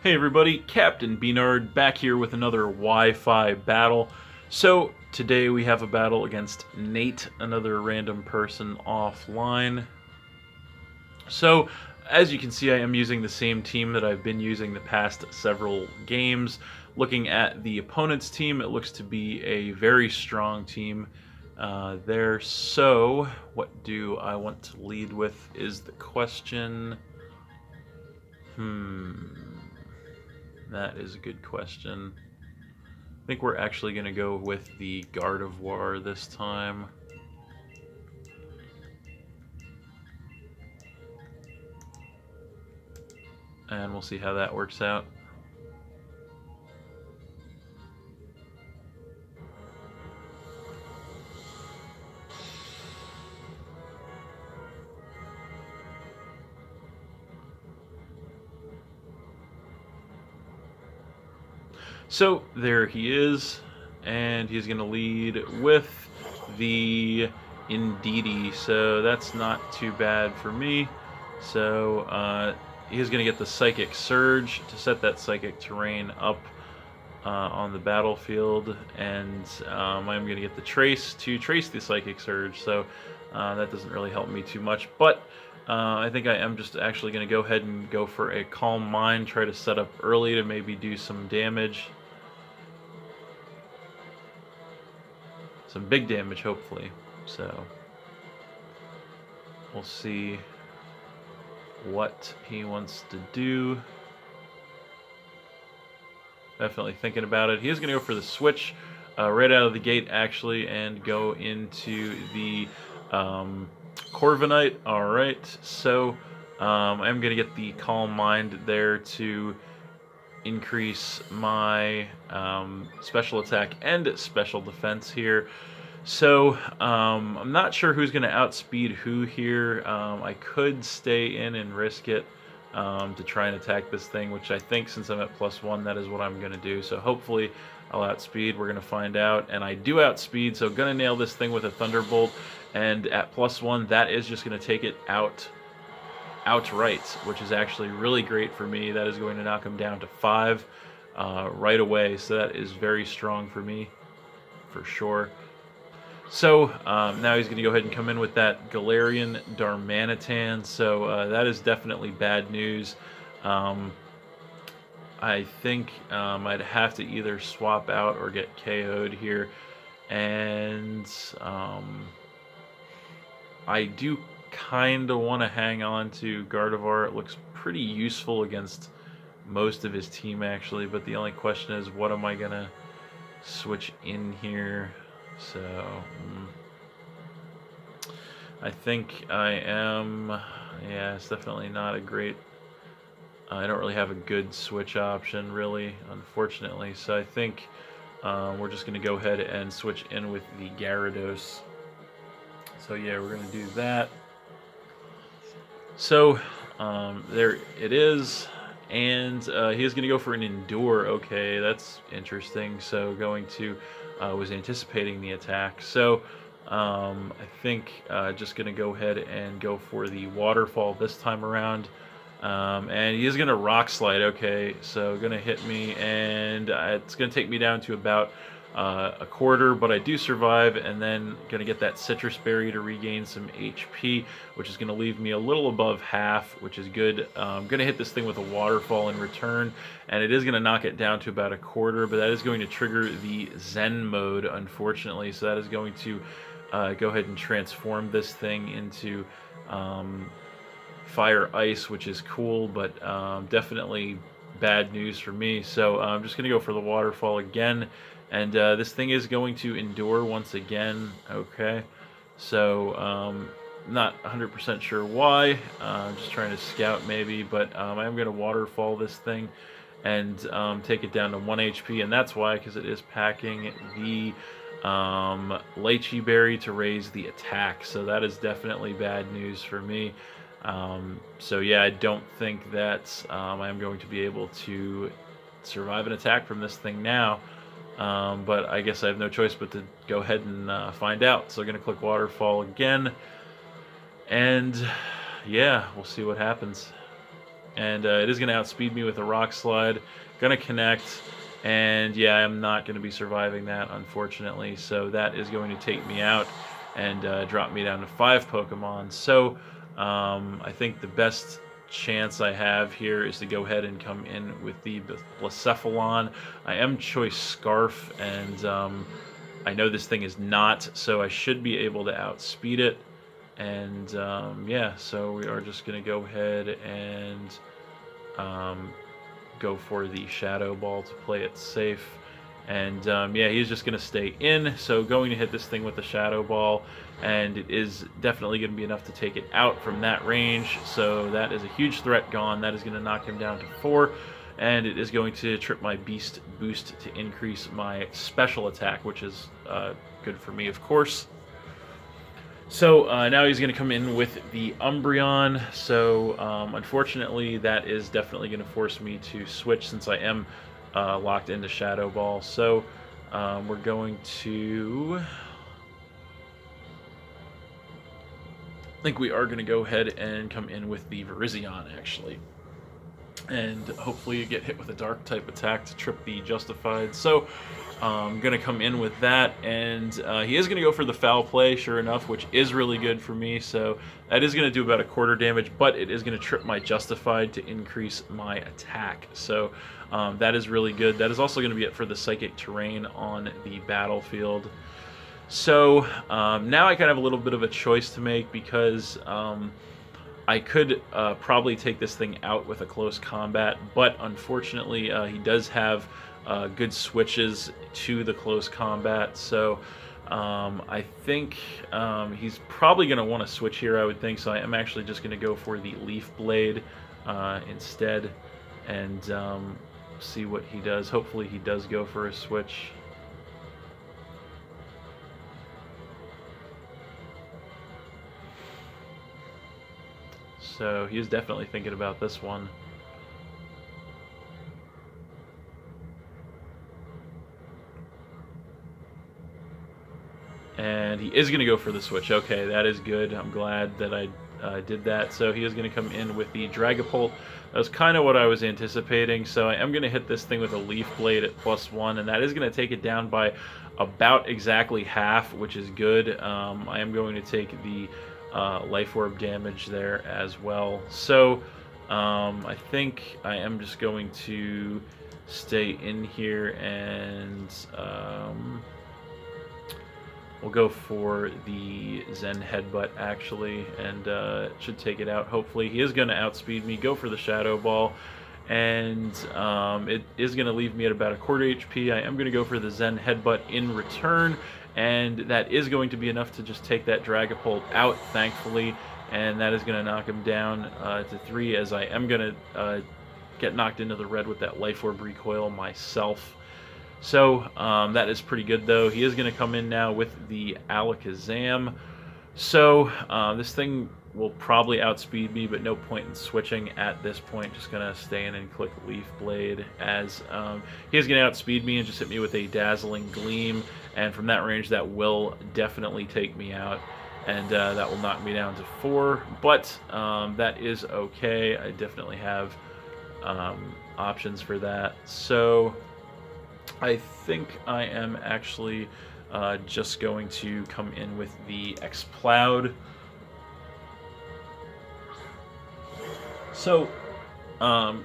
Hey everybody, Captain B-Nard back here with another Wi-Fi battle. So today we have a battle against Nate, another random person offline. So as you can see, I am using the same team that I've been using the past several games. Looking at the opponent's team, it looks to be a very strong team there. So what do I want to lead with is the question. That is a good question. I think we're actually going to go with the Gardevoir this time. And we'll see how that works out. So there he is, and he's going to lead with the Indeedee, so that's not too bad for me. So he's going to get the Psychic Surge to set that Psychic Terrain up on the battlefield, and I'm going to get the Trace to trace the Psychic Surge, so that doesn't really help me too much, but I think I am just actually going to go ahead and go for a Calm Mind, try to set up early to maybe do some damage. Some big damage, hopefully. So we'll see what he wants to do. Definitely thinking about it. He is going to go for the switch right out of the gate, actually, and go into the Corviknight. All right, so I'm going to get the Calm Mind there to increase my special attack and special defense here. So I'm not sure who's going to outspeed who here. I could stay in and risk it to try and attack this thing, which I think since I'm at +1, that is what I'm going to do. So hopefully I'll outspeed. We're going to find out. And I do outspeed, so going to nail this thing with a Thunderbolt. And at +1, that is just going to take it outright, which is actually really great for me. That is going to knock him down to 5 right away. So that is very strong for me, for sure. So now he's going to go ahead and come in with that Galarian Darmanitan. So that is definitely bad news. I think I'd have to either swap out or get KO'd here. And I do kind of want to hang on to Gardevoir. It looks pretty useful against most of his team, actually. But the only question is, what am I going to switch in here? So I think I am, yeah, it's definitely not a great, I don't really have a good switch option, really, unfortunately. So I think we're just going to go ahead and switch in with the Gyarados. So yeah, we're going to do that. So there it is. And he is going to go for an Endure. Okay, that's interesting. So going to, was anticipating the attack. So I think just going to go ahead and go for the Waterfall this time around. And he is going to Rock Slide. Okay, so going to hit me, and it's going to take me down to about a quarter, but I do survive, and then going to get that Citrus Berry to regain some HP, which is going to leave me a little above half, which is good. I'm going to hit this thing with a Waterfall in return, and it is going to knock it down to about a quarter, but that is going to trigger the Zen mode, unfortunately, so that is going to go ahead and transform this thing into Fire Ice, which is cool, but definitely bad news for me. So I'm just going to go for the Waterfall again. And this thing is going to Endure once again. Okay, so not 100% sure why. I'm just trying to scout maybe, but I am going to Waterfall this thing and take it down to 1 HP, and that's why, because it is packing the Lychee Berry to raise the attack. So that is definitely bad news for me. So yeah, I don't think that I'm going to be able to survive an attack from this thing now. But I guess I have no choice but to go ahead and find out. So I'm going to click Waterfall again. And yeah, we'll see what happens. and it is going to outspeed me with a Rock Slide. Going to connect, and yeah, I'm not going to be surviving that, unfortunately. So that is going to take me out and drop me down to 5 Pokemon. So I think the best chance I have here is to go ahead and come in with the Blacephalon. I am Choice Scarf, and I know this thing is not, so I should be able to outspeed it. And yeah, so we are just going to go ahead and go for the Shadow Ball to play it safe. And yeah, he's just going to stay in, so going to hit this thing with the Shadow Ball, and it is definitely going to be enough to take it out from that range. So that is a huge threat gone. That is going to knock him down to 4. And it is going to trip my Beast Boost to increase my special attack, which is good for me, of course. So now he's going to come in with the Umbreon. So unfortunately, that is definitely going to force me to switch since I am locked into Shadow Ball. So we're going to... I think we are going to go ahead and come in with the Virizion, actually. And hopefully get hit with a dark type attack to trip the Justified. So I'm going to come in with that, and he is going to go for the Foul Play, sure enough, which is really good for me. So that is going to do about a quarter damage, but it is going to trip my Justified to increase my attack. So that is really good. That is also going to be it for the Psychic Terrain on the battlefield. So now I kind of have a little bit of a choice to make, because I could probably take this thing out with a close combat, but unfortunately he does have good switches to the close combat. So I think he's probably going to want to switch here, I would think. So I am actually just going to go for the Leaf Blade instead, and see what he does. Hopefully he does go for a switch. So he is definitely thinking about this one. And he is going to go for the switch. Okay, that is good. I'm glad that I did that. So he is going to come in with the Dragapult. That was kind of what I was anticipating. So I am going to hit this thing with a Leaf Blade at +1, and that is going to take it down by about exactly half, which is good. I am going to take the Life Orb damage there as well. So I think I am just going to stay in here, and we'll go for the Zen Headbutt, actually, and it should take it out, hopefully. He is going to outspeed me, go for the Shadow Ball, and it is going to leave me at about a quarter HP. I am going to go for the Zen Headbutt in return, and that is going to be enough to just take that Dragapult out, thankfully, and that is going to knock him down to 3, as I am going to get knocked into the red with that Life Orb recoil myself. So that is pretty good, though. He is going to come in now with the Alakazam. So this thing will probably outspeed me, but no point in switching at this point. Just going to stay in and click Leaf Blade, as he is going to outspeed me and just hit me with a Dazzling Gleam. And from that range, that will definitely take me out, and that will knock me down to 4. But that is okay. I definitely have options for that. So I think I am actually just going to come in with the Exploud. So I'm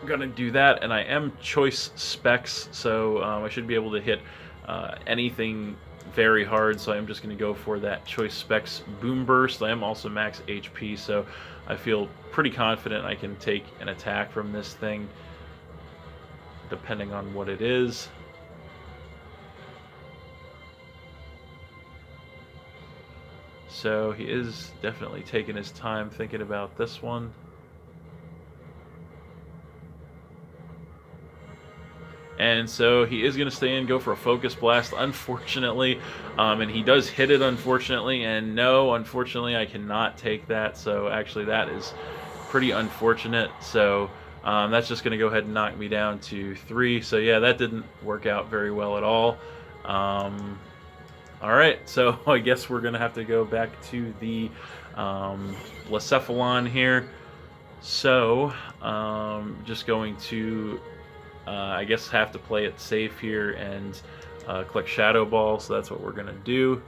going to do that, and I am Choice Specs, so I should be able to hit anything very hard. So I'm just going to go for that Choice Specs Boom Burst. I am also max HP, so I feel pretty confident I can take an attack from this thing, depending on what it is. So he is definitely taking his time thinking about this one. And so he is going to stay in, go for a Focus Blast, unfortunately. And he does hit it, unfortunately. And no, unfortunately, I cannot take that. So actually, that is pretty unfortunate. So that's just going to go ahead and knock me down to 3. So yeah, that didn't work out very well at all. All right, so I guess we're going to have to go back to the Blacephalon here. So, just going to, I guess, have to play it safe here and collect Shadow Ball. So that's what we're gonna do.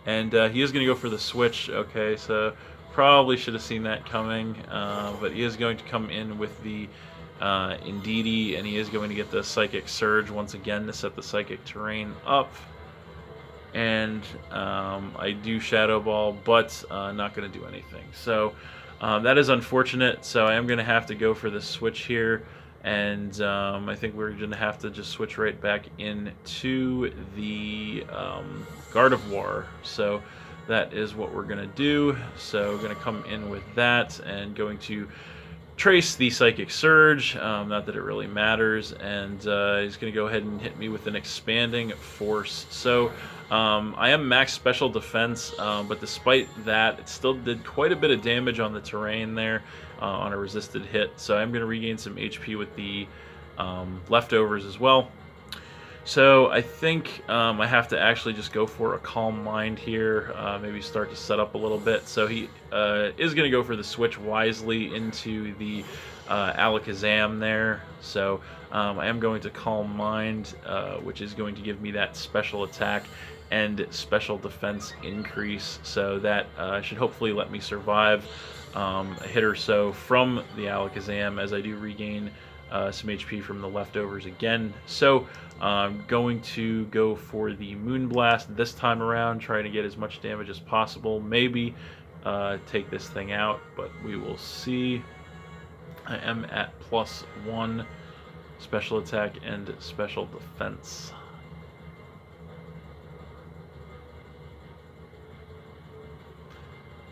And he is going to go for the switch. Okay, so probably should have seen that coming. But he is going to come in with the Indeedee, and he is going to get the Psychic Surge once again to set the Psychic Terrain up. And I do Shadow Ball, but not going to do anything. So that is unfortunate. So I am going to have to go for the switch here. And I think we're going to have to just switch right back into the Gardevoir. So that is what we're going to do. So we're going to come in with that and going to trace the Psychic Surge. Not that it really matters. And he's going to go ahead and hit me with an Expanding Force. So I am max special defense, but despite that, it still did quite a bit of damage on the terrain there on a resisted hit. So I'm going to regain some HP with the leftovers as well. So I think I have to actually just go for a Calm Mind here, maybe start to set up a little bit. So he is going to go for the switch wisely into the Alakazam there. So I am going to Calm Mind, which is going to give me that special attack and special defense increase. So that should hopefully let me survive a hit or so from the Alakazam as I do regain some HP from the leftovers again. So I'm going to go for the Moonblast this time around, trying to get as much damage as possible. Maybe take this thing out, but we will see. I am at +1 special attack and special defense.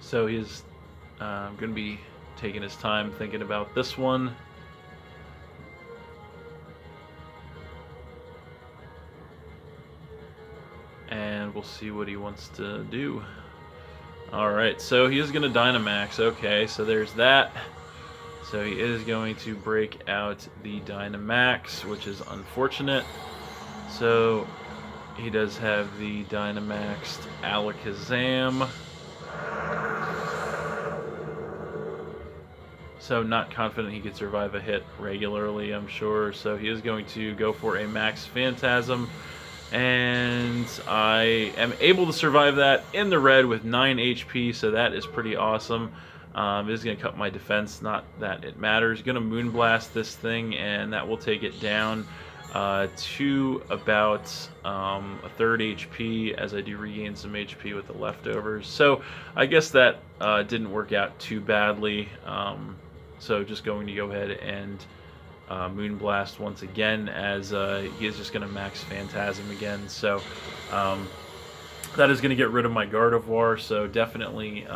So he's going to be taking his time thinking about this one. And we'll see what he wants to do. Alright, so he is going to Dynamax. Okay, so there's that. So he is going to break out the Dynamax, which is unfortunate. So he does have the Dynamaxed Alakazam. So not confident he could survive a hit regularly, I'm sure. So he is going to go for a Max Phantasm. And I am able to survive that in the red with 9 HP, so that is pretty awesome. It is going to cut my defense, not that it matters. Going to Moonblast this thing, and that will take it down to about a third HP as I do regain some HP with the leftovers. So I guess that didn't work out too badly. So just going to go ahead and Moonblast once again as he is just going to Max Phantasm again. So that is going to get rid of my Gardevoir. So definitely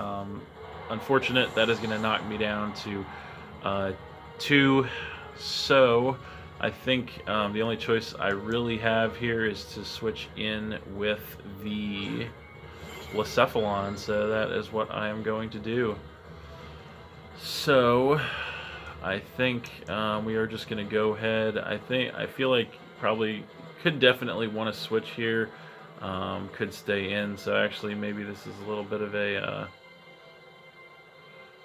unfortunate. That is going to knock me down to 2. So I think the only choice I really have here is to switch in with the Blacephalon. So that is what I am going to do. So I think we are just going to go ahead. I feel like probably could definitely want to switch here. Could stay in. So actually maybe this is a little bit of a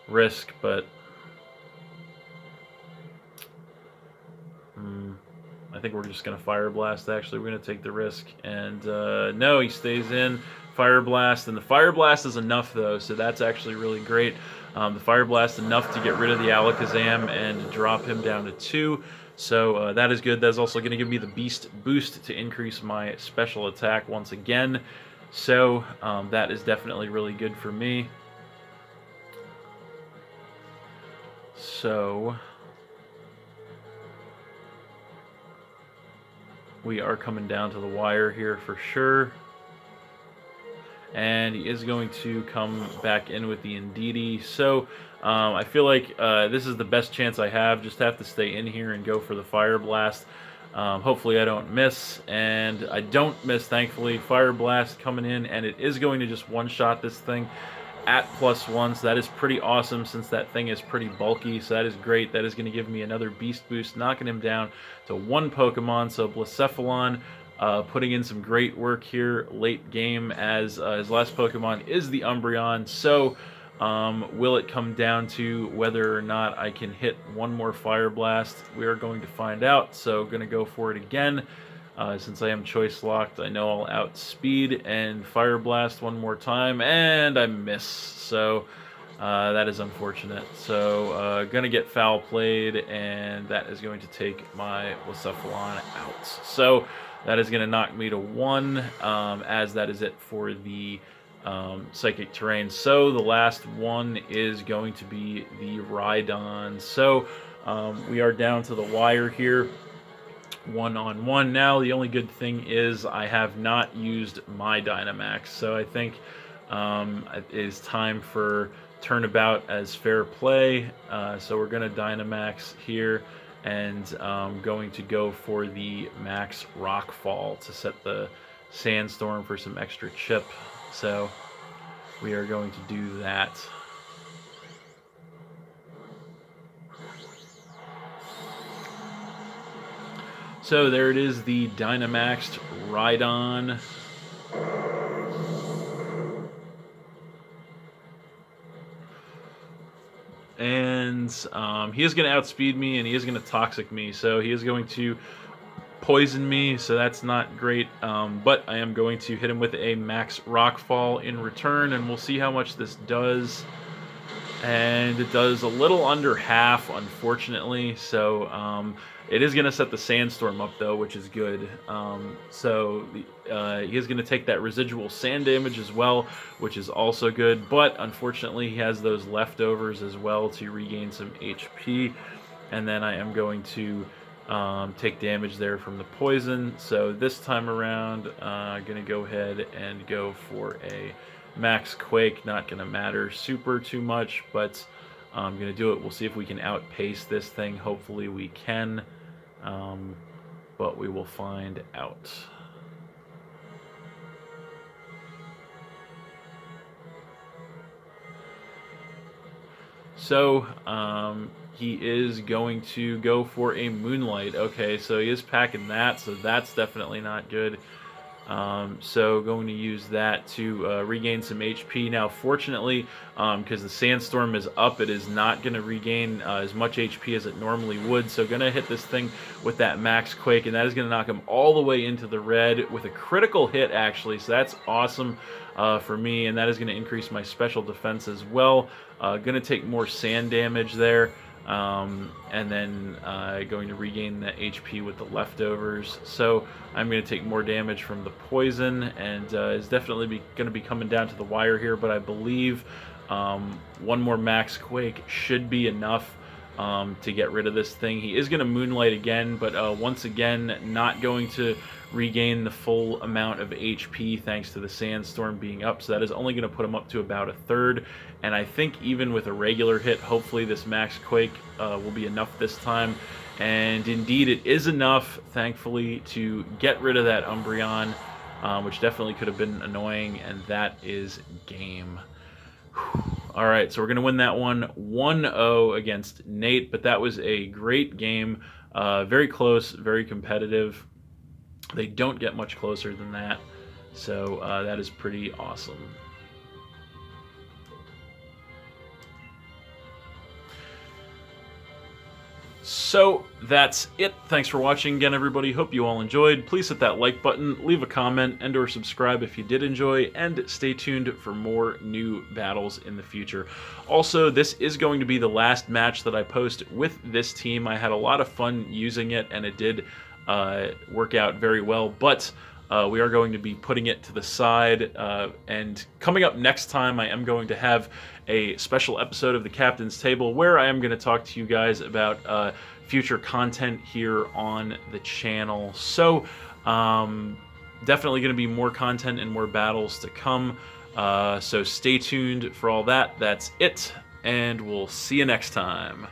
risk, but I think we're just going to Fire Blast. Actually, we're going to take the risk. And no, he stays in. Fire Blast. And the Fire Blast is enough, though, so that's actually really great. The Fire Blast enough to get rid of the Alakazam and drop him down to 2. So that is good. That's also going to give me the Beast Boost to increase my special attack once again. So that is definitely really good for me. So we are coming down to the wire here for sure. And he is going to come back in with the Indeedee. So I feel like this is the best chance I have. Just have to stay in here and go for the Fire Blast. Hopefully I don't miss. And I don't miss, thankfully. Fire Blast coming in, and it is going to just one-shot this thing at +1. So that is pretty awesome since that thing is pretty bulky. So that is great. That is going to give me another Beast Boost, knocking him down to 1 Pokemon. So Blacephalon putting in some great work here late game as his last Pokemon is the Umbreon. So Will it come down to whether or not I can hit one more Fire Blast? We are going to find out, so going to go for it again. Since I am choice locked, I know I'll outspeed and Fire Blast one more time, and I miss. So that is unfortunate. So gonna get foul played, and that is going to take my Blacephalon out. So that is gonna knock me to 1, as that is it for the psychic terrain. So the last one is going to be the Rhydon. So we are down to the wire here. 1-on-1 now. The only good thing is I have not used my Dynamax, so I think it is time for turnabout as fair play. So we're going to Dynamax here, and going to go for the Max Rockfall to set the Sandstorm for some extra chip. So we are going to do that. So there it is, the Dynamaxed Rhydon. And he is going to outspeed me, and he is going to Toxic me. So he is going to poison me, so that's not great. But I am going to hit him with a Max Rockfall in return, and we'll see how much this does. And it does a little under half, unfortunately. So it is going to set the Sandstorm up, though, which is good. So he is going to take that residual sand damage as well, which is also good. But unfortunately, he has those leftovers as well to regain some HP. And then I am going to take damage there from the poison. So this time around, I'm going to go ahead and go for a Max Quake. Not going to matter super too much, but I'm going to do it. We'll see if we can outpace this thing. Hopefully we can, but we will find out. So he is going to go for a Moonlight. Okay, so he is packing that, so that's definitely not good. So going to use that to regain some HP. Now, fortunately, because the Sandstorm is up, it is not going to regain as much HP as it normally would. So going to hit this thing with that Max Quake, and that is going to knock him all the way into the red with a critical hit, actually. So that's awesome for me, and that is going to increase my special defense as well. Going to take more sand damage there. And then going to regain the HP with the leftovers. So I'm going to take more damage from the poison, and is definitely going to be coming down to the wire here, but I believe one more Max Quake should be enough to get rid of this thing. He is going to Moonlight again, but once again, not going to regain the full amount of HP thanks to the Sandstorm being up, so that is only going to put him up to about a third. And I think even with a regular hit, hopefully this Max Quake will be enough this time. And indeed it is enough, thankfully, to get rid of that Umbreon, which definitely could have been annoying, and that is game. Alright, so we're going to win that one 1-0 against Nate, but that was a great game. Very close, very competitive. They don't get much closer than that, so that is pretty awesome. So that's it. Thanks for watching again, everybody. Hope you all enjoyed. Please hit that like button, leave a comment, and or subscribe if you did enjoy, and stay tuned for more new battles in the future. Also, this is going to be the last match that I post with this team. I had a lot of fun using it, and it did work out very well, but we are going to be putting it to the side, and coming up next time I am going to have a special episode of the Captain's Table where I am going to talk to you guys about future content here on the channel. So definitely going to be more content and more battles to come, so stay tuned for all that. That's it, and we'll see you next time.